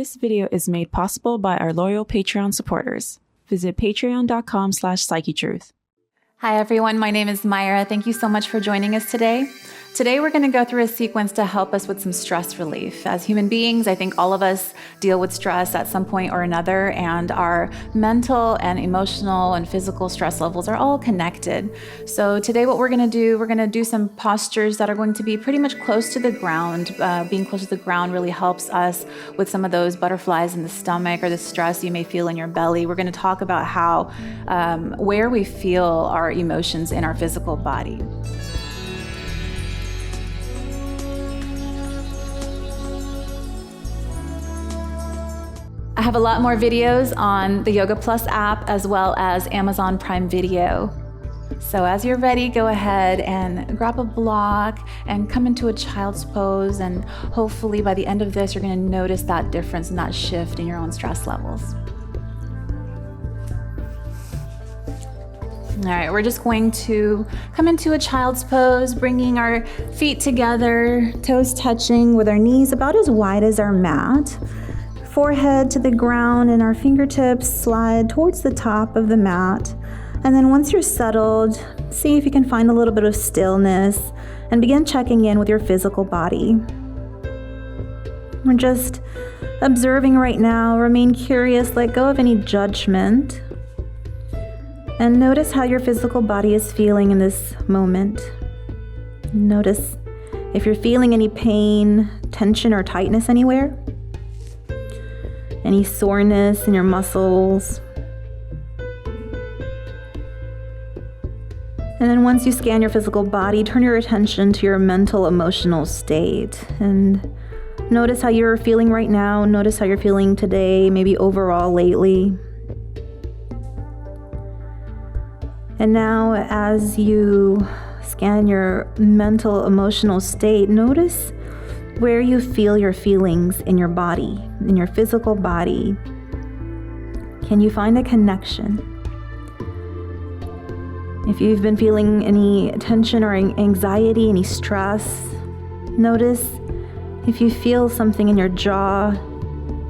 This video is made possible by our loyal Patreon supporters. Visit patreon.com/Psychetruth. Hi everyone, my name is Myra. Thank you so much for joining us today. Today we're going to go through a sequence to help us with some stress relief. As human beings, I think all of us deal with stress at some point or another, and our mental and emotional and physical stress levels are all connected. So today what we're going to do some postures that are going to be pretty much close to the ground. Being close to the ground really helps us with some of those butterflies in the stomach or the stress you may feel in your belly. We're going to talk about how, where we feel our emotions in our physical body. I have a lot more videos on the YogaPlus app as well as Amazon Prime Video. So as you're ready, go ahead and grab a block and come into a child's pose, and hopefully by the end of this, you're going to notice that difference and that shift in your own stress levels. All right, we're just going to come into a child's pose, bringing our feet together, toes touching with our knees about as wide as our mat. Forehead to the ground, and our fingertips slide towards the top of the mat. And then once you're settled, see if you can find a little bit of stillness and begin checking in with your physical body. We're just observing right now. Remain curious, let go of any judgment, and notice how your physical body is feeling in this moment. Notice if you're feeling any pain, tension, or tightness anywhere. Any soreness in your muscles. And then once you scan your physical body, turn your attention to your mental, emotional state. And notice how you're feeling right now. Notice how you're feeling today, maybe overall lately. And now as you scan your mental, emotional state, notice where you feel your feelings in your body, in your physical body. Can you find a connection? If you've been feeling any tension or anxiety, any stress, notice if you feel something in your jaw,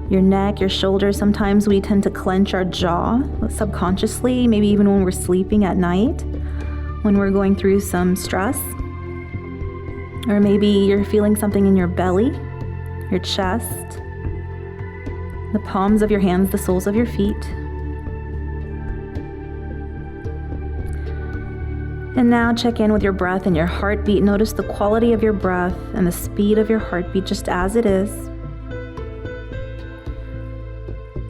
your neck, your shoulders. Sometimes we tend to clench our jaw subconsciously, maybe even when we're sleeping at night, when we're going through some stress. Or maybe you're feeling something in your belly, your chest, the palms of your hands, the soles of your feet. And now check in with your breath and your heartbeat. Notice the quality of your breath and the speed of your heartbeat just as it is.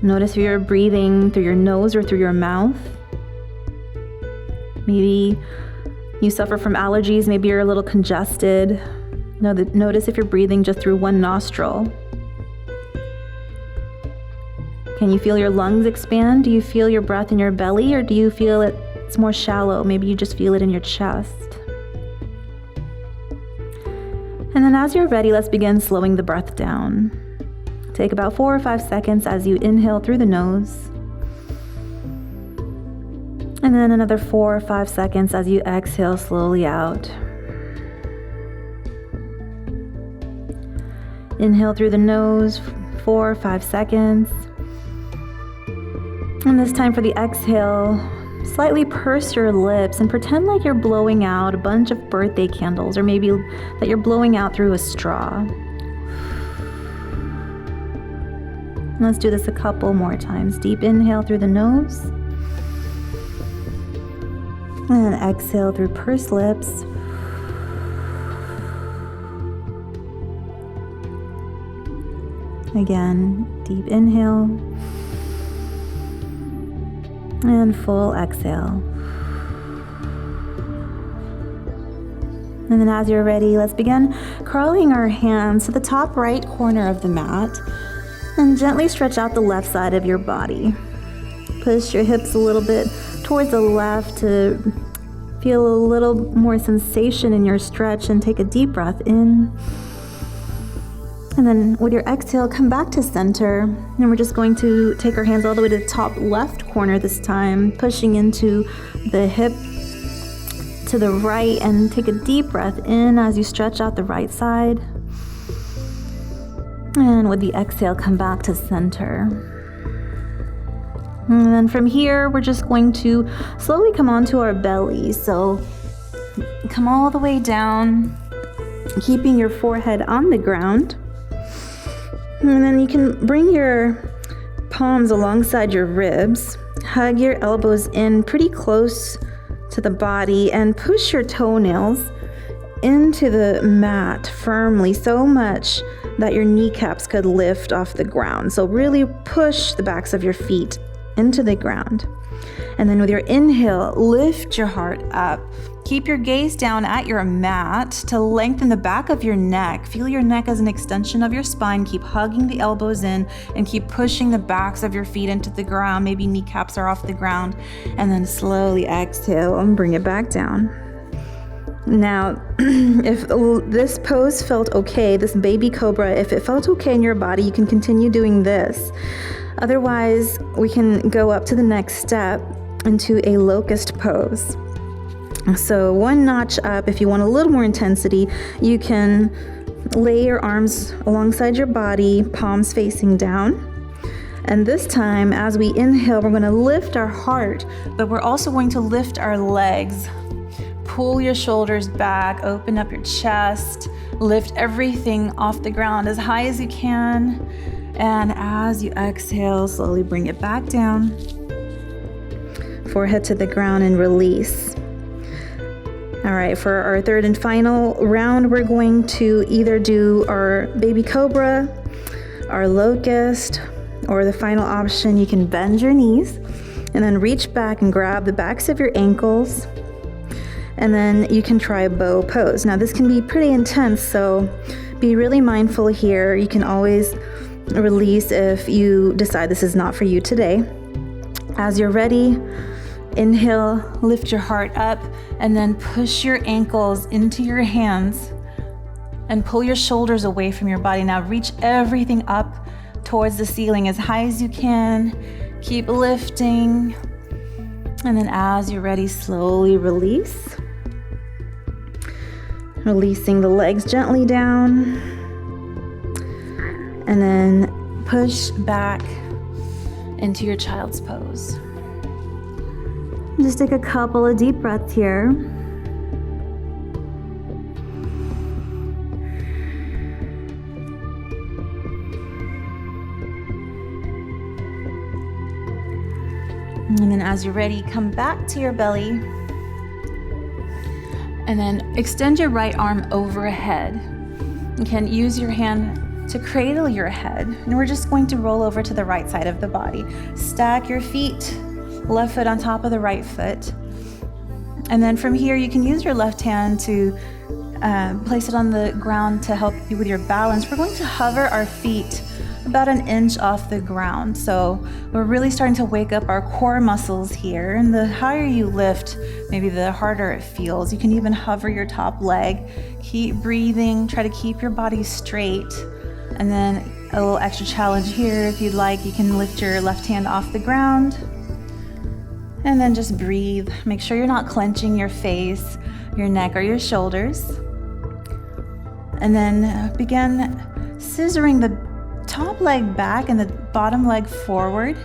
Notice if you're breathing through your nose or through your mouth. Maybe you suffer from allergies, maybe you're a little congested. Notice if you're breathing just through one nostril. Can you feel your lungs expand? Do you feel your breath in your belly, or do you feel it's more shallow? Maybe you just feel it in your chest. And then as you're ready, let's begin slowing the breath down. Take about 4 or 5 seconds as you inhale through the nose. And then another 4 or 5 seconds as you exhale slowly out. Inhale through the nose, 4 or 5 seconds. And this time for the exhale, slightly purse your lips and pretend like you're blowing out a bunch of birthday candles, or maybe that you're blowing out through a straw. Let's do this a couple more times. Deep inhale through the nose. And exhale through pursed lips. Again, deep inhale. And full exhale. And then as you're ready, let's begin crawling our hands to the top right corner of the mat and gently stretch out the left side of your body. Push your hips a little bit towards the left to feel a little more sensation in your stretch, and take a deep breath in. And then with your exhale, come back to center. And we're just going to take our hands all the way to the top left corner this time, pushing into the hip to the right, and take a deep breath in as you stretch out the right side. And with the exhale, come back to center. And then from here, we're just going to slowly come onto our belly. So come all the way down, keeping your forehead on the ground. And then you can bring your palms alongside your ribs. Hug your elbows in pretty close to the body and push your toenails into the mat firmly, so much that your kneecaps could lift off the ground. So really push the backs of your feet into the ground. And then with your inhale, lift your heart up. Keep your gaze down at your mat to lengthen the back of your neck. Feel your neck as an extension of your spine. Keep hugging the elbows in and keep pushing the backs of your feet into the ground. Maybe kneecaps are off the ground. And then slowly exhale and bring it back down. Now, if this pose felt okay, this baby cobra, if it felt okay in your body, you can continue doing this. Otherwise, we can go up to the next step into a locust pose. So one notch up, if you want a little more intensity, you can lay your arms alongside your body, palms facing down. And this time, as we inhale, we're going to lift our heart, but we're also going to lift our legs. Pull your shoulders back, open up your chest, lift everything off the ground as high as you can. And as you exhale, slowly bring it back down. Forehead to the ground and release. All right, for our third and final round, we're going to either do our baby cobra, our locust, or the final option, you can bend your knees and then reach back and grab the backs of your ankles. And then you can try a bow pose. Now this can be pretty intense, so be really mindful here. You can always release if you decide this is not for you today. As you're ready, inhale, lift your heart up, and then push your ankles into your hands and pull your shoulders away from your body. Now reach everything up towards the ceiling as high as you can. Keep lifting. And then as you're ready, slowly release. Releasing the legs gently down. And then push back into your child's pose. Just take a couple of deep breaths here. And then as you're ready, come back to your belly. And then extend your right arm overhead. You can use your hand to cradle your head. And we're just going to roll over to the right side of the body. Stack your feet, left foot on top of the right foot. And then from here, you can use your left hand to place it on the ground to help you with your balance. We're going to hover our feet about an inch off the ground. So we're really starting to wake up our core muscles here. And the higher you lift, maybe the harder it feels. You can even hover your top leg. Keep breathing. Try to keep your body straight. And then a little extra challenge here. If you'd like, you can lift your left hand off the ground. And then just breathe. Make sure you're not clenching your face, your neck, or your shoulders. And then begin scissoring the top leg back and the bottom leg forward.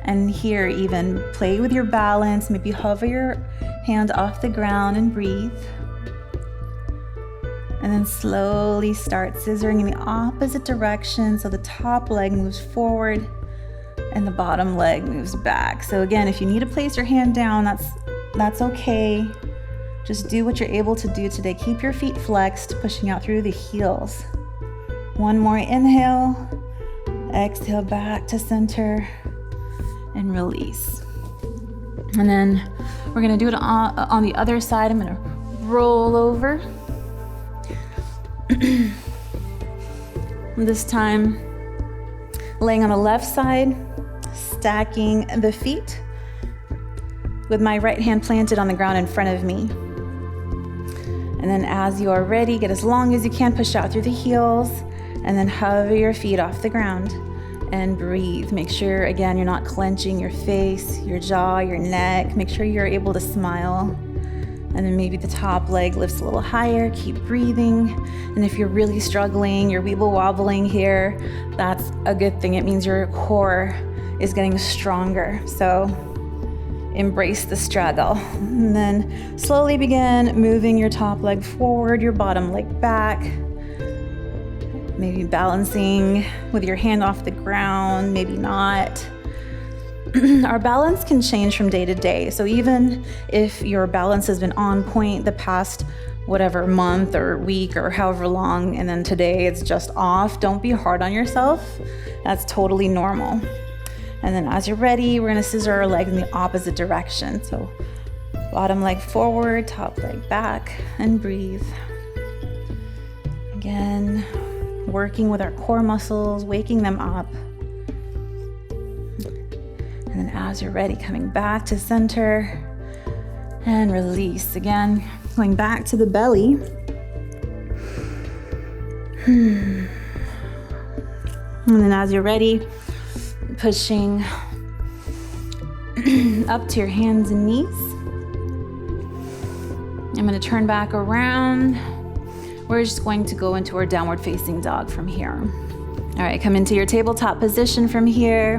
And here even play with your balance. Maybe hover your hand off the ground and breathe. And then slowly start scissoring in the opposite direction. So the top leg moves forward and the bottom leg moves back. So again, if you need to place your hand down, that's okay. Just do what you're able to do today. Keep your feet flexed, pushing out through the heels. One more inhale, exhale back to center, and release. And then we're gonna do it on the other side. I'm gonna roll over. This time, laying on the left side, stacking the feet with my right hand planted on the ground in front of me. And then as you are ready, get as long as you can, push out through the heels, and then hover your feet off the ground and breathe. Make sure, again, you're not clenching your face, your jaw, your neck. Make sure you're able to smile. And then maybe the top leg lifts a little higher. Keep breathing. And if you're really struggling, you're weeble-wobbling here, that's a good thing. It means your core is getting stronger. So embrace the struggle. And then slowly begin moving your top leg forward, your bottom leg back. Maybe balancing with your hand off the ground, maybe not. Our balance can change from day to day. So even if your balance has been on point the past whatever month or week or however long, and then today it's just off, don't be hard on yourself. That's totally normal. And then as you're ready, we're gonna scissor our leg in the opposite direction. So bottom leg forward, top leg back, and breathe. Again, working with our core muscles, waking them up. And then as you're ready, coming back to center and release. Again, going back to the belly. And then as you're ready, pushing up to your hands and knees. I'm going to turn back around. We're just going to go into our downward facing dog from here. All right, come into your tabletop position from here.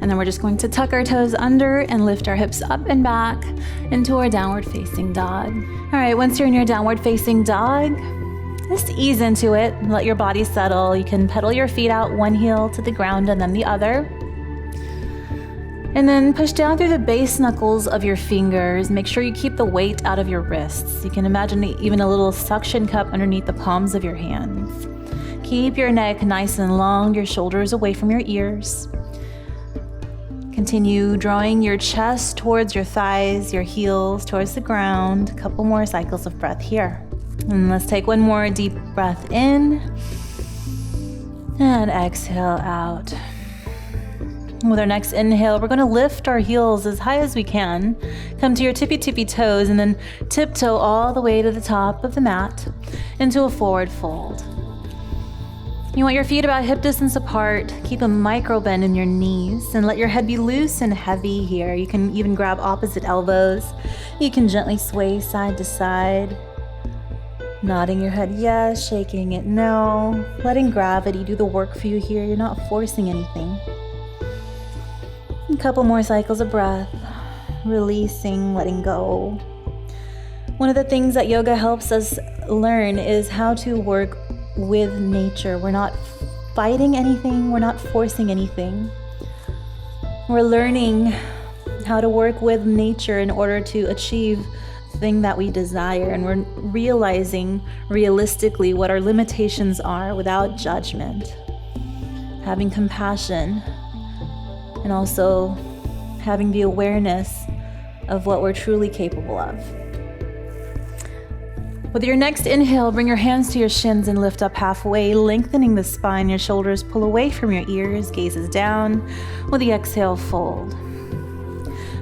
And then we're just going to tuck our toes under and lift our hips up and back into our downward facing dog. All right, once you're in your downward facing dog, just ease into it. Let your body settle. You can pedal your feet out, one heel to the ground and then the other. And then push down through the base knuckles of your fingers. Make sure you keep the weight out of your wrists. You can imagine even a little suction cup underneath the palms of your hands. Keep your neck nice and long, your shoulders away from your ears. Continue drawing your chest towards your thighs, your heels towards the ground. A couple more cycles of breath here. And let's take one more deep breath in and exhale out. With our next inhale, we're going to lift our heels as high as we can. Come to your tippy toes and then tiptoe all the way to the top of the mat into a forward fold. You want your feet about hip distance apart. Keep a micro bend in your knees and let your head be loose and heavy here. You can even grab opposite elbows. You can gently sway side to side. Nodding your head yes, shaking it no. Letting gravity do the work for you here. You're not forcing anything. A couple more cycles of breath. Releasing, letting go. One of the things that yoga helps us learn is how to work with nature. We're not fighting anything, we're not forcing anything. We're learning how to work with nature in order to achieve the thing that we desire, and we're realizing realistically what our limitations are without judgment. Having compassion and also having the awareness of what we're truly capable of. With your next inhale, bring your hands to your shins and lift up halfway, lengthening the spine. Your shoulders pull away from your ears, gazes down. With the exhale, fold.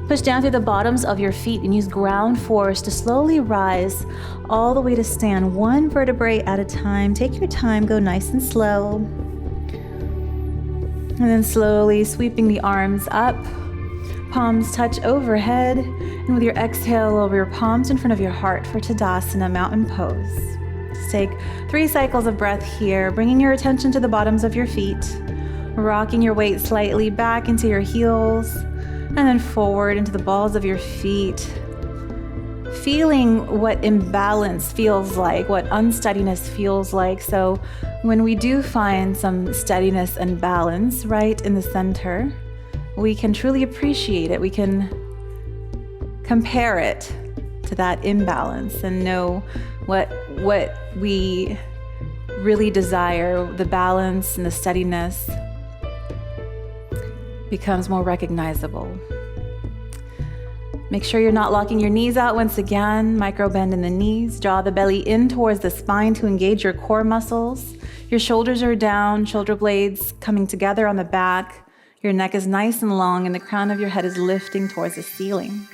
Push down through the bottoms of your feet and use ground force to slowly rise all the way to stand, one vertebrae at a time. Take your time, go nice and slow. And then slowly sweeping the arms up. Palms touch overhead, and with your exhale, lower your palms in front of your heart for Tadasana, mountain pose. Just take 3 cycles of breath here, bringing your attention to the bottoms of your feet, rocking your weight slightly back into your heels, and then forward into the balls of your feet. Feeling what imbalance feels like, what unsteadiness feels like. So when we do find some steadiness and balance right in the center, we can truly appreciate it. We can compare it to that imbalance and know what we really desire. The balance and the steadiness becomes more recognizable. Make sure you're not locking your knees out once again. Micro bend in the knees. Draw the belly in towards the spine to engage your core muscles. Your shoulders are down, shoulder blades coming together on the back. Your neck is nice and long, and the crown of your head is lifting towards the ceiling.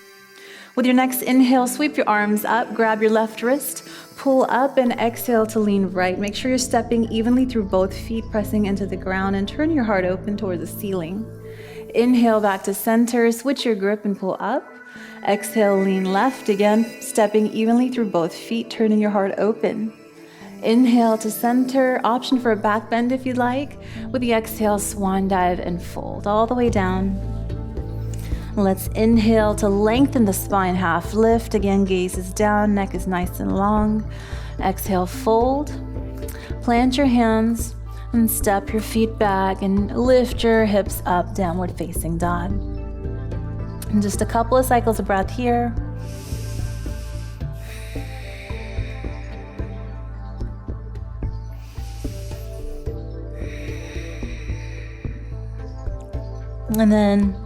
With your next inhale, sweep your arms up, grab your left wrist, pull up, and exhale to lean right. Make sure you're stepping evenly through both feet, pressing into the ground, and turn your heart open towards the ceiling. Inhale back to center, switch your grip and pull up. Exhale, lean left again, stepping evenly through both feet, turning your heart open. Inhale to center, option for a back bend if you'd like. With the exhale, swan dive and fold all the way down. Let's inhale to lengthen the spine, half lift. Again, gaze is down, neck is nice and long. Exhale, fold. Plant your hands and step your feet back and lift your hips up, downward facing dog. And just a couple of cycles of breath here. And then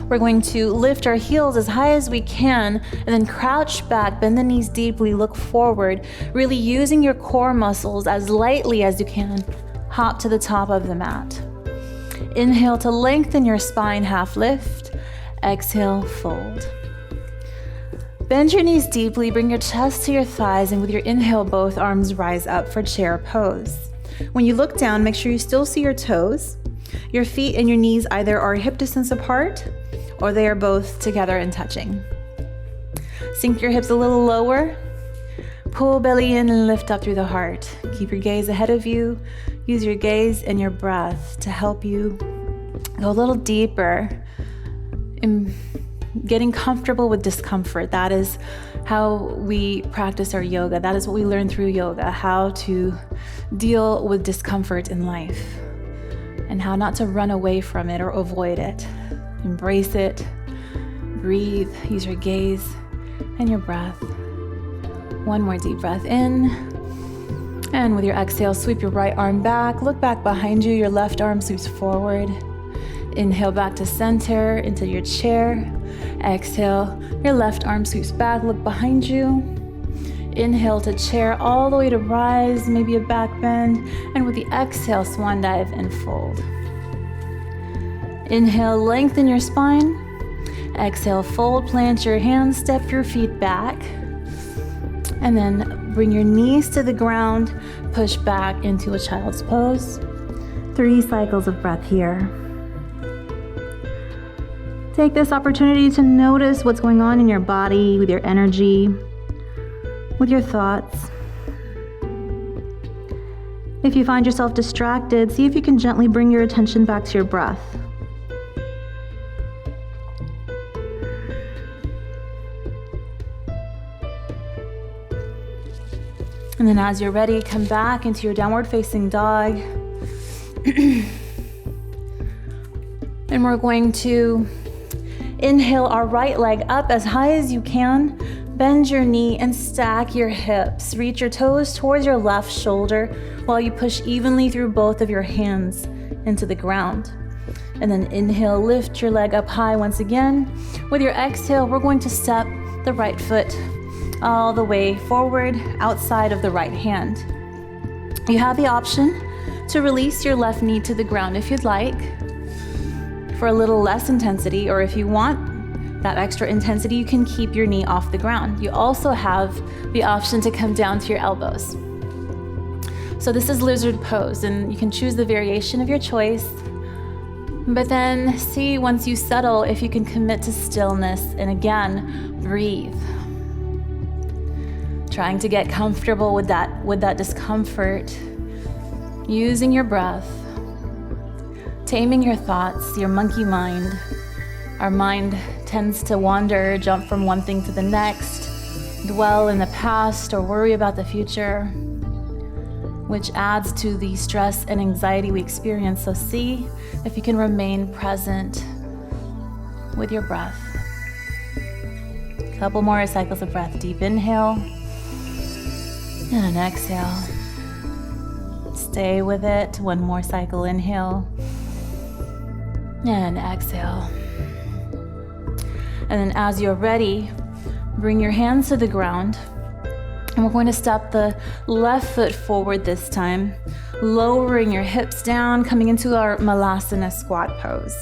we're going to lift our heels as high as we can and then crouch back, bend the knees deeply, look forward, really using your core muscles as lightly as you can. Hop to the top of the mat. Inhale to lengthen your spine, half lift. Exhale, fold. Bend your knees deeply, bring your chest to your thighs, and with your inhale, both arms rise up for chair pose. When you look down, make sure you still see your toes. Your feet and your knees either are hip distance apart or they are both together and touching. Sink your hips a little lower. Pull belly in and lift up through the heart. Keep your gaze ahead of you. Use your gaze and your breath to help you go a little deeper in getting comfortable with discomfort. That is how we practice our yoga. That is what we learn through yoga, how to deal with discomfort in life and how not to run away from it or avoid it. Embrace it, breathe, use your gaze and your breath. One more deep breath in. And with your exhale, sweep your right arm back, look back behind you, your left arm sweeps forward. Inhale back to center, into your chair. Exhale, your left arm sweeps back, look behind you. Inhale to chair all the way to rise, maybe a back bend. And with the exhale, swan dive and fold. Inhale, lengthen your spine. Exhale, fold, plant your hands, step your feet back. And then bring your knees to the ground, push back into a child's pose. 3 cycles of breath here. Take this opportunity to notice what's going on in your body, with your energy, with your thoughts. If you find yourself distracted, see if you can gently bring your attention back to your breath. And then as you're ready, come back into your downward facing dog. And we're going to inhale our right leg up as high as you can. Bend your knee and stack your hips. Reach your toes towards your left shoulder while you push evenly through both of your hands into the ground. And then inhale, lift your leg up high once again. With your exhale, we're going to step the right foot all the way forward outside of the right hand. You have the option to release your left knee to the ground if you'd like for a little less intensity, or if you want that extra intensity, you can keep your knee off the ground. You also have the option to come down to your elbows. So this is lizard pose, and you can choose the variation of your choice, but then see once you settle if you can commit to stillness, and again, breathe. Trying to get comfortable with that discomfort, using your breath, taming your thoughts, your monkey mind. Our mind tends to wander, jump from one thing to the next, dwell in the past or worry about the future, which adds to the stress and anxiety we experience. So see if you can remain present with your breath. Couple more cycles of breath. Deep inhale. And an exhale. Stay with it. One more cycle. Inhale. And exhale. And then as you're ready, bring your hands to the ground. And we're going to step the left foot forward this time, lowering your hips down, coming into our Malasana squat pose.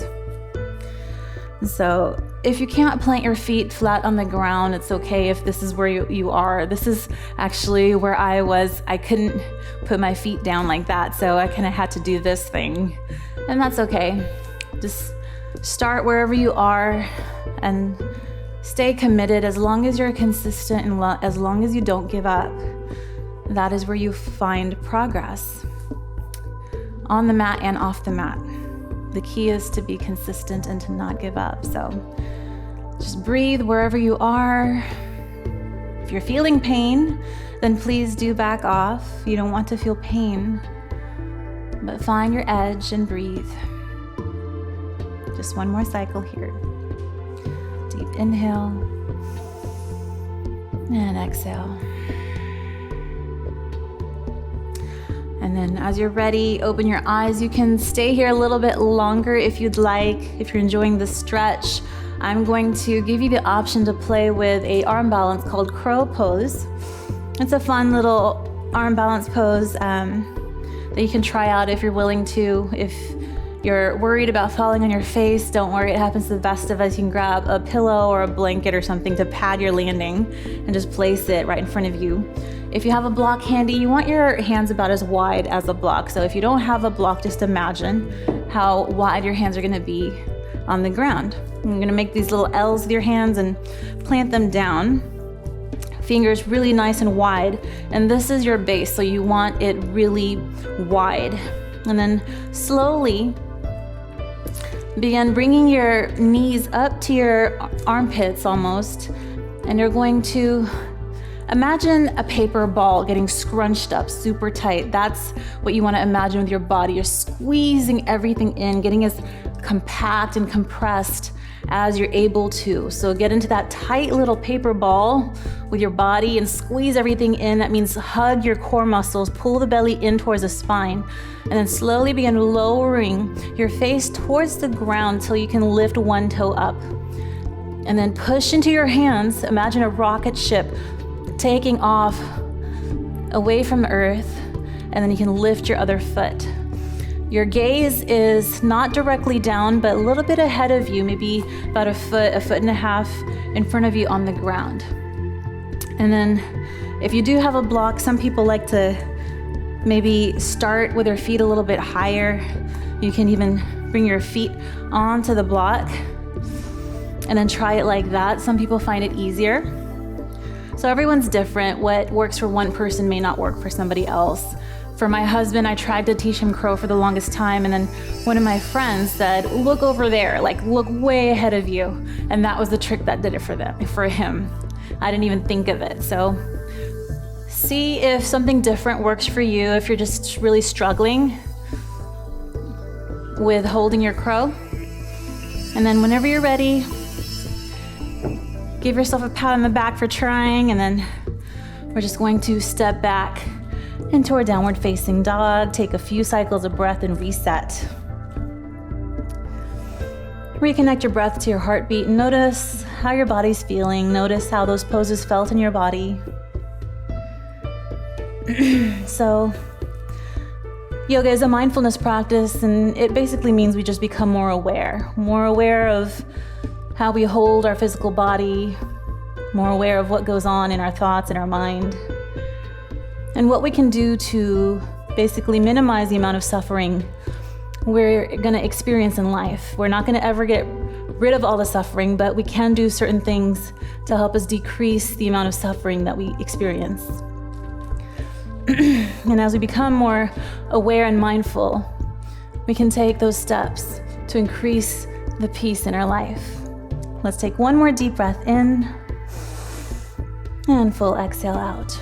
So if you can't plant your feet flat on the ground, it's okay if this is where you are. This is actually where I was. I couldn't put my feet down like that, so I kind of had to do this thing. And that's okay. Just start wherever you are and Stay committed as long as you're consistent and as long as you don't give up. That is where you find progress. On the mat and off the mat. The key is to be consistent and to not give up. So just breathe wherever you are. If you're feeling pain, then please do back off. You don't want to feel pain, but find your edge and breathe. Just one more cycle here. Deep inhale and exhale. And then as you're ready, open your eyes. You can stay here a little bit longer if you'd like, if you're enjoying the stretch. I'm going to give you the option to play with a arm balance called crow pose. It's a fun little arm balance pose that you can try out if you're willing to. If you're worried about falling on your face, don't worry, it happens to the best of us. You can grab a pillow or a blanket or something to pad your landing and just place it right in front of you. If you have a block handy, you want your hands about as wide as a block. So if you don't have a block, just imagine how wide your hands are gonna be on the ground. You're gonna make these little L's with your hands and plant them down. Fingers really nice and wide. And this is your base, so you want it really wide. And then slowly begin bringing your knees up to your armpits almost. And you're going to imagine a paper ball getting scrunched up super tight. That's what you want to imagine with your body. You're squeezing everything in, getting as compact and compressed as you're able to. So get into that tight little paper ball with your body and squeeze everything in. That means hug your core muscles, pull the belly in towards the spine, and then slowly begin lowering your face towards the ground till you can lift one toe up. And then push into your hands. Imagine a rocket ship taking off away from earth, and then you can lift your other foot. Your gaze is not directly down, but a little bit ahead of you, maybe about a foot and a half in front of you on the ground. And then if you do have a block, some people like to maybe start with their feet a little bit higher. You can even bring your feet onto the block and then try it like that. Some people find it easier. So everyone's different. What works for one person may not work for somebody else. For my husband, I tried to teach him crow for the longest time, and then one of my friends said, look over there, like look way ahead of you. And that was the trick that did it for him. I didn't even think of it. So see if something different works for you, if you're just really struggling with holding your crow. And then whenever you're ready, give yourself a pat on the back for trying, and then we're just going to step back into our downward facing dog. Take a few cycles of breath and reset. Reconnect your breath to your heartbeat. Notice how your body's feeling. Notice how those poses felt in your body. So, yoga is a mindfulness practice, and it basically means we just become more aware of how we hold our physical body, more aware of what goes on in our thoughts and our mind, and what we can do to basically minimize the amount of suffering we're gonna experience in life. We're not gonna ever get rid of all the suffering, but we can do certain things to help us decrease the amount of suffering that we experience. And as we become more aware and mindful, we can take those steps to increase the peace in our life. Let's take one more deep breath in and full exhale out.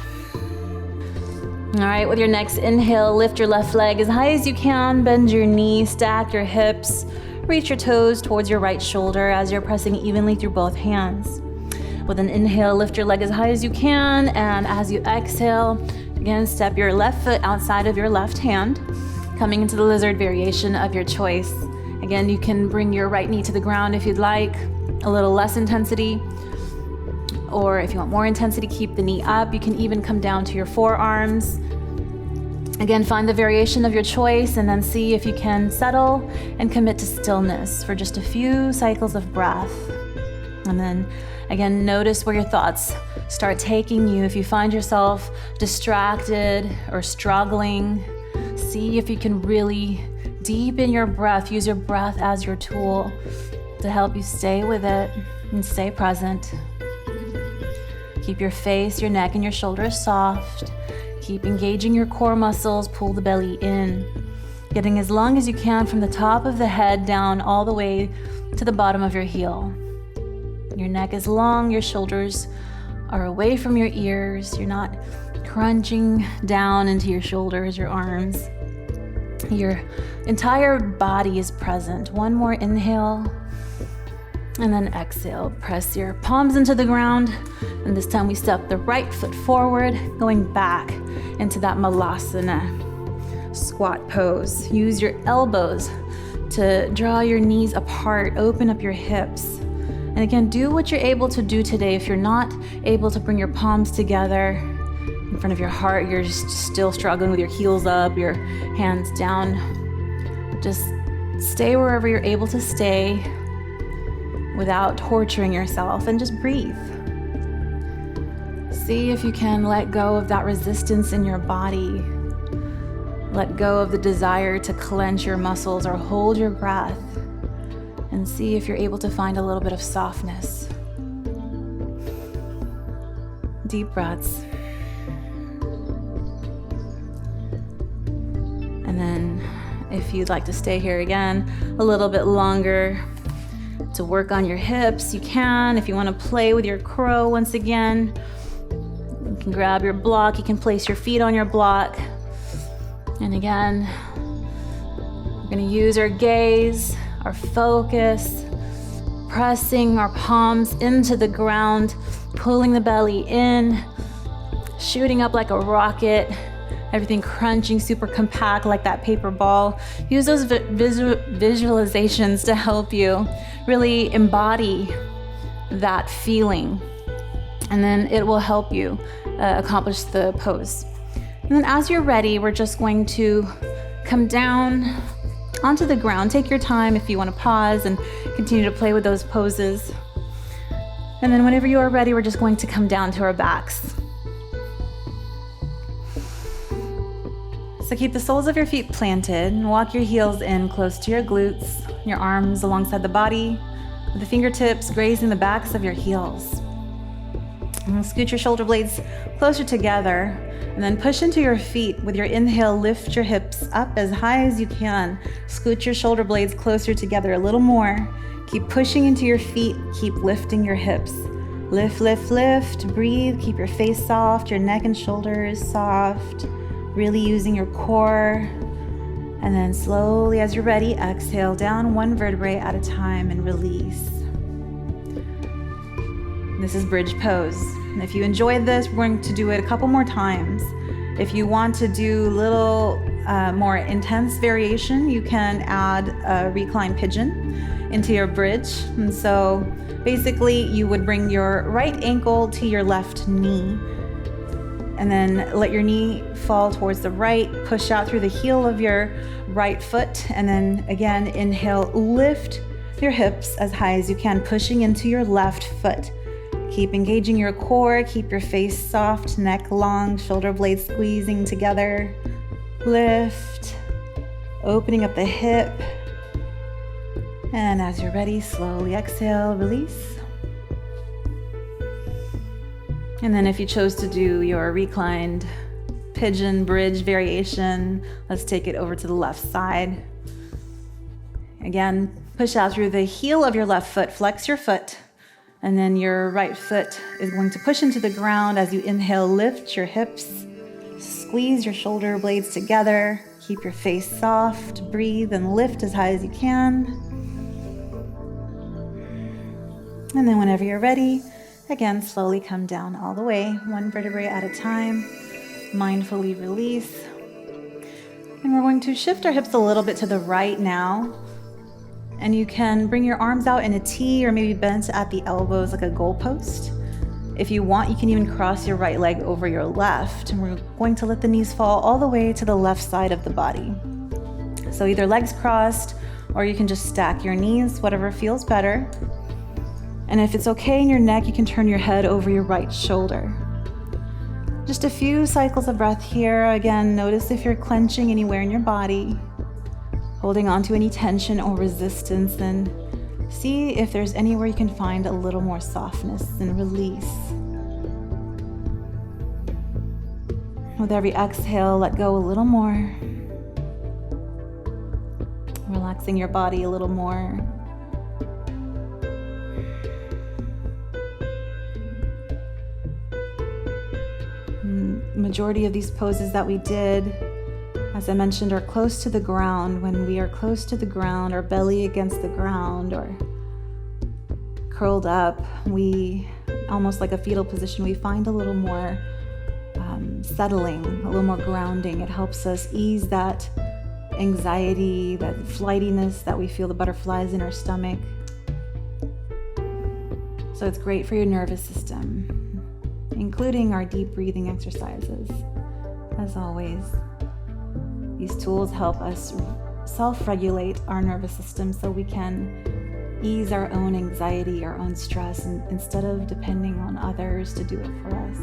All right, with your next inhale, lift your left leg as high as you can, bend your knee, stack your hips, reach your toes towards your right shoulder as you're pressing evenly through both hands. With an inhale, lift your leg as high as you can, and as you exhale, again, step your left foot outside of your left hand, coming into the lizard variation of your choice. Again, you can bring your right knee to the ground if you'd like, a little less intensity, or if you want more intensity, keep the knee up. You can even come down to your forearms. Again, find the variation of your choice, and then see if you can settle and commit to stillness for just a few cycles of breath. And then again, notice where your thoughts start taking you. If you find yourself distracted or struggling, see if you can really deepen your breath, use your breath as your tool, to help you stay with it and stay present. Keep your face, your neck, and your shoulders soft. Keep engaging your core muscles, pull the belly in, getting as long as you can from the top of the head down all the way to the bottom of your heel. Your neck is long, your shoulders are away from your ears. You're not crunching down into your shoulders, your arms. Your entire body is present. One more inhale, and then exhale. Press your palms into the ground, and this time we step the right foot forward, going back into that malasana squat pose. Use your elbows to draw your knees apart, open up your hips. And again, do what you're able to do today. If you're not able to bring your palms together in front of your heart, you're just still struggling with your heels up, your hands down, just stay wherever you're able to stay without torturing yourself, and just breathe. See if you can let go of that resistance in your body. Let go of the desire to clench your muscles or hold your breath, and see if you're able to find a little bit of softness. Deep breaths. And then if you'd like to stay here again a little bit longer to work on your hips, you can. If you want to play with your crow once again, you can grab your block. You can place your feet on your block. And again, we're going to use our gaze, our focus, pressing our palms into the ground, pulling the belly in, shooting up like a rocket, everything crunching super compact like that paper ball. Use those visualizations to help you really embody that feeling, and then it will help you accomplish the pose. And then as you're ready, we're just going to come down onto the ground. Take your time if you want to pause and continue to play with those poses. And then whenever you are ready, we're just going to come down to our backs. So keep the soles of your feet planted and walk your heels in close to your glutes, your arms alongside the body, with the fingertips grazing the backs of your heels. And scoot your shoulder blades closer together, and then push into your feet. With your inhale, lift your hips up as high as you can. Scoot your shoulder blades closer together a little more. Keep pushing into your feet, keep lifting your hips. Lift, lift, lift, breathe, keep your face soft, your neck and shoulders soft, really using your core. And then slowly, as you're ready, exhale down one vertebrae at a time and release. This is bridge pose. And if you enjoyed this, we're going to do it a couple more times. If you want to do a little more intense variation, you can add a reclined pigeon into your bridge. And so basically you would bring your right ankle to your left knee, and then let your knee fall towards the right, push out through the heel of your right foot, and then again, inhale, lift your hips as high as you can, pushing into your left foot. Keep engaging your core, keep your face soft, neck long, shoulder blades squeezing together. Lift, opening up the hip. And as you're ready, slowly exhale, release. And then if you chose to do your reclined pigeon bridge variation, let's take it over to the left side. Again, push out through the heel of your left foot, flex your foot. And then your right foot is going to push into the ground. As you inhale, lift your hips, squeeze your shoulder blades together, keep your face soft, breathe and lift as high as you can. And then whenever you're ready, again, slowly come down all the way, one vertebrae at a time, mindfully release. And we're going to shift our hips a little bit to the right now. And you can bring your arms out in a T or maybe bent at the elbows like a goalpost. If you want, you can even cross your right leg over your left. And we're going to let the knees fall all the way to the left side of the body. So either legs crossed, or you can just stack your knees, whatever feels better. And if it's okay in your neck, you can turn your head over your right shoulder. Just a few cycles of breath here. Again, notice if you're clenching anywhere in your body, holding on to any tension or resistance, and See if there's anywhere you can find a little more softness and release. With every exhale, let go a little more. Relaxing your body a little more. Majority of these poses that we did, as I mentioned, are close to the ground. When we are close to the ground, our belly against the ground or curled up, we, almost like a fetal position, we find a little more settling, a little more grounding. It helps us ease that anxiety, that flightiness that we feel, the butterflies in our stomach. So it's great for your nervous system, including our deep breathing exercises. As always, these tools help us self-regulate our nervous system so we can ease our own anxiety, our own stress, and instead of depending on others to do it for us,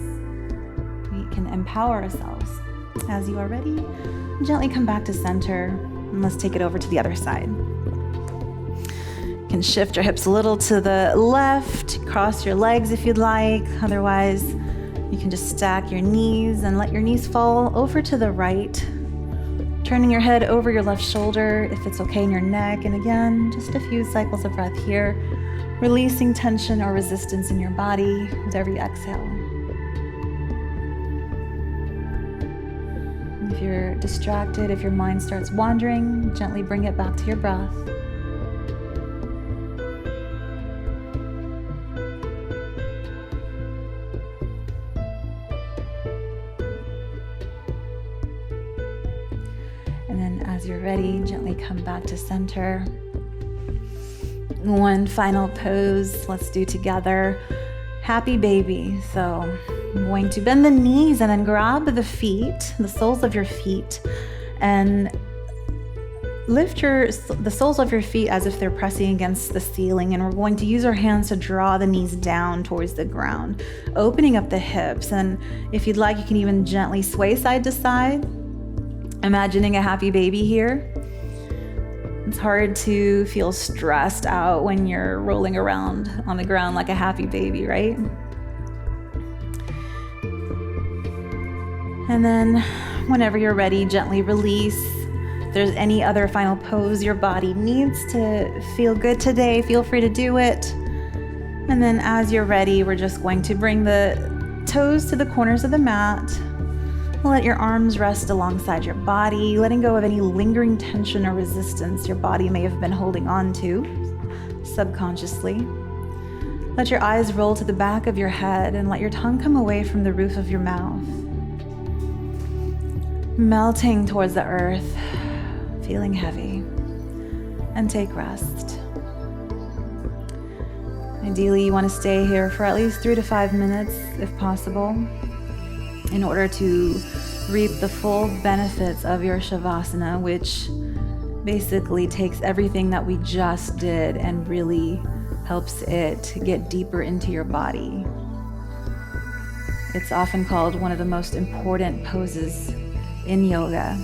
we can empower ourselves. As you are ready, gently come back to center, and let's take it over to the other side. You can shift your hips a little to the left, cross your legs if you'd like. Otherwise, you can just stack your knees and let your knees fall over to the right, turning your head over your left shoulder if it's okay in your neck. And again, just a few cycles of breath here, releasing tension or resistance in your body with every exhale. If you're distracted, if your mind starts wandering, gently bring it back to your breath. And then as you're ready, gently come back to center. One final pose, let's do together. Happy baby. So I'm going to bend the knees and then grab the feet, the soles of your feet, and lift the soles of your feet as if they're pressing against the ceiling. And we're going to use our hands to draw the knees down towards the ground, opening up the hips. And if you'd like, you can even gently sway side to side, imagining a happy baby here. It's hard to feel stressed out when you're rolling around on the ground like a happy baby, right? And then whenever you're ready, gently release. If there's any other final pose your body needs to feel good today, feel free to do it. And then as you're ready, we're just going to bring the toes to the corners of the mat. Let your arms rest alongside your body, letting go of any lingering tension or resistance your body may have been holding on to subconsciously. Let your eyes roll to the back of your head and let your tongue come away from the roof of your mouth. Melting towards the earth, feeling heavy, and take rest. Ideally, you want to stay here for at least 3 to 5 minutes if possible, in order to reap the full benefits of your Shavasana, which basically takes everything that we just did and really helps it get deeper into your body. It's often called one of the most important poses in yoga,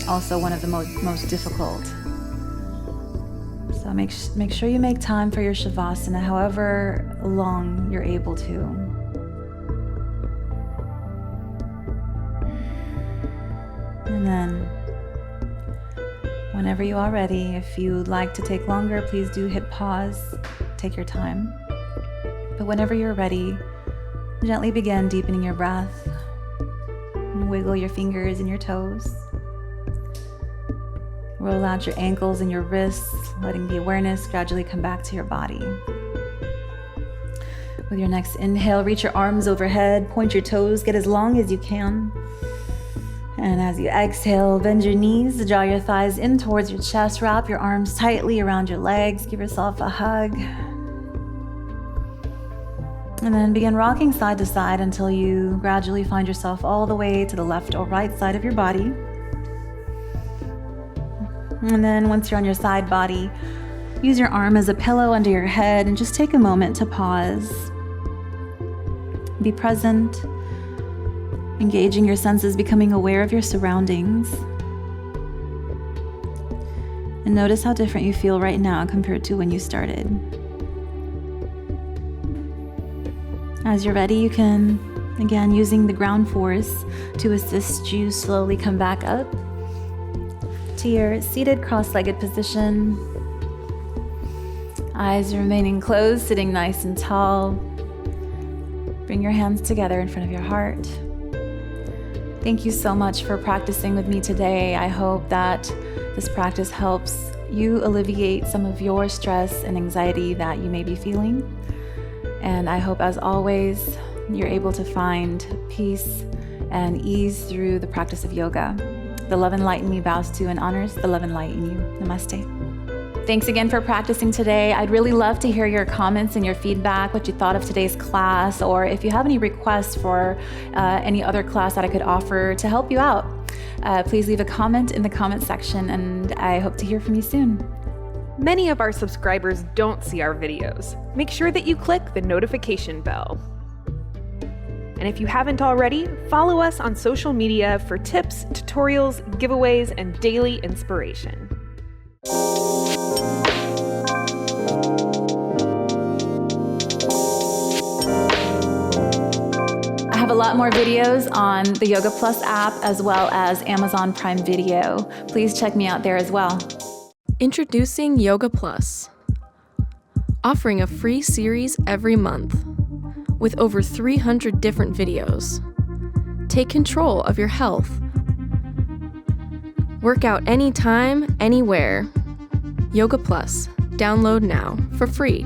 also one of the most difficult. So make sure you make time for your Shavasana, however long you're able to. And then, whenever you are ready, if you'd like to take longer, please do hit pause, take your time. But whenever you're ready, gently begin deepening your breath. Wiggle your fingers and your toes. Roll out your ankles and your wrists, letting the awareness gradually come back to your body. With your next inhale, reach your arms overhead, point your toes, get as long as you can. And as you exhale, bend your knees, draw your thighs in towards your chest, wrap your arms tightly around your legs, give yourself a hug. And then begin rocking side to side until you gradually find yourself all the way to the left or right side of your body. And then once you're on your side body, use your arm as a pillow under your head and just take a moment to pause. Be present, engaging your senses, becoming aware of your surroundings. And notice how different you feel right now compared to when you started. As you're ready, you can, again, using the ground force to assist you slowly come back up to your seated cross-legged position. Eyes remaining closed, sitting nice and tall. Bring your hands together in front of your heart. Thank you so much for practicing with me today. I hope that this practice helps you alleviate some of your stress and anxiety that you may be feeling. And I hope, as always, you're able to find peace and ease through the practice of yoga. The love and light in me bows to and honors the love and light in you. Namaste. Thanks again for practicing today. I'd really love to hear your comments and your feedback, what you thought of today's class, or if you have any requests for any other class that I could offer to help you out. Please leave a comment in the comment section, and I hope to hear from you soon. Many of our subscribers don't see our videos. Make sure that you click the notification bell. And if you haven't already, follow us on social media for tips, tutorials, giveaways, and daily inspiration. I have a lot more videos on the YogaPlus app as well as Amazon Prime Video. Please check me out there as well. Introducing YogaPlus, offering a free series every month with over 300 different videos. Take control of your health. Work out anytime, anywhere. YogaPlus. Download now for free.